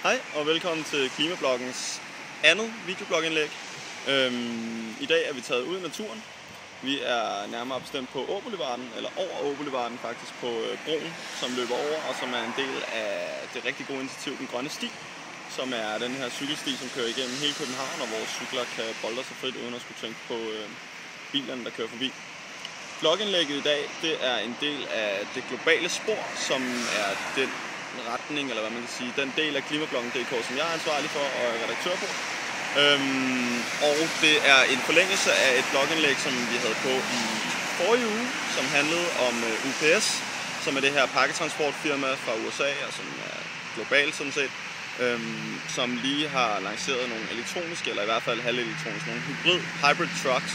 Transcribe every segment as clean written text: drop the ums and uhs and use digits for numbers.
Hej og velkommen til Klimabloggens andet videoblogindlæg. I dag er vi taget ud i naturen. Vi er nærmere bestemt på Åboulevarden, eller over Åboulevarden faktisk, på broen, som løber over, og som er en del af det rigtig gode initiativ Den Grønne Sti, som er den her cykelsti, som kører igennem hele København, og hvor cykler kan bolde sig frit uden at skulle tænke på bilerne, der kører forbi. Blogindlægget i dag, det er en del af det globale spor, som er den retning, eller hvad man kan sige, den del af Klimabloggen.dk, som jeg er ansvarlig for og er redaktør på. Og det er en forlængelse af et blogindlæg, som vi havde på i forrige uge, som handlede om UPS, som er det her pakketransportfirma fra USA, og som er globalt sådan set, som lige har lanceret nogle elektroniske, eller i hvert fald halvelektroniske, nogle hybrid trucks,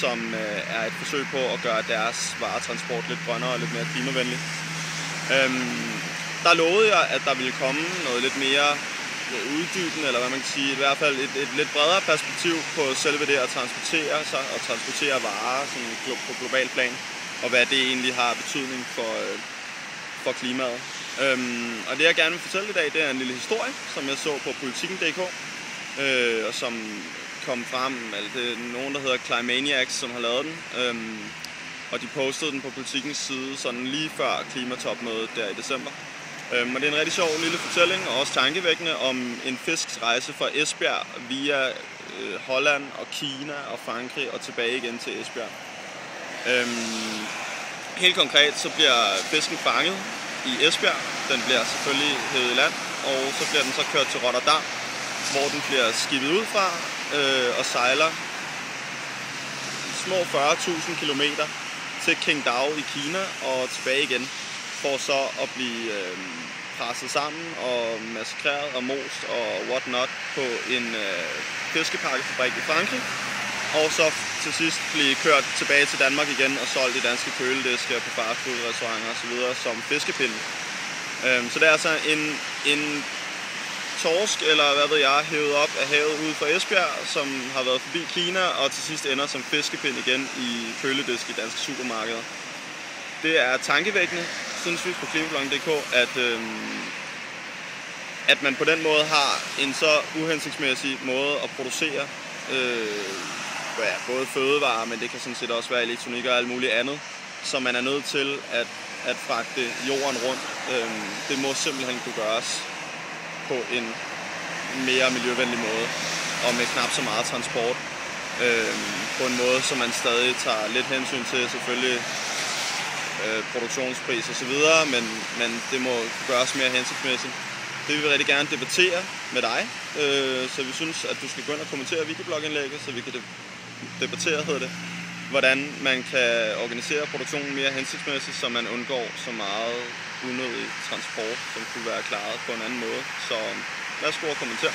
som er et forsøg på at gøre deres varetransport lidt grønnere og lidt mere klimavenlig. Der lovede jeg, at der ville komme noget lidt mere uddybende, eller hvad man kan sige, i hvert fald et lidt bredere perspektiv på selve det at transportere sig og transportere varer sådan på global plan, og hvad det egentlig har betydning for klimaet. Og det jeg gerne vil fortælle i dag, det er en lille historie, som jeg så på Politiken.dk, og som kom frem, altså det er nogen, der hedder Climaniacs, som har lavet den, og de postede den på Politikens side sådan lige før klimatopmødet der i december. Og det er en rigtig sjov lille fortælling, og også tankevækkende, om en fisks rejse fra Esbjerg via Holland og Kina og Frankrig og tilbage igen til Esbjerg. Helt konkret så bliver fisken fanget i Esbjerg. Den bliver selvfølgelig hævet i land, og så bliver den så kørt til Rotterdam, hvor den bliver skibet ud fra og sejler små 40.000 kilometer til Qingdao i Kina og tilbage igen, for så at blive presset sammen og massakreret og most og whatnot på en fiskepakkefabrik i Frankrig, og så til sidst blive kørt tilbage til Danmark igen og solgt i danske kølediske på fastfood-restauranter osv. som fiskepinde. Så det er altså en torsk, eller hvad ved jeg, hævet op af havet ude fra Esbjerg, som har været forbi Kina og til sidst ender som fiskepind igen i køledisk i danske supermarkeder. Det er tankevækkende, synes vi på Klimabloggen.dk, at man på den måde har en så uhensigtsmæssig måde at producere både fødevarer, men det kan sådan set også være elektronik og alt muligt andet, så man er nødt til at fragte jorden rundt. Det må simpelthen kunne gøres på en mere miljøvenlig måde, og med knap så meget transport, på en måde, så man stadig tager lidt hensyn til selvfølgelig produktionspris og så videre, men det må gøres mere hensigtsmæssigt. Det vil vi rigtig gerne debattere med dig, så vi synes, at du skal gå ind og kommentere videoblogindlægget, så vi kan debattere, hvordan man kan organisere produktionen mere hensigtsmæssigt, så man undgår så meget unødig transport, som kunne være klaret på en anden måde. Så lad os gå og kommentere.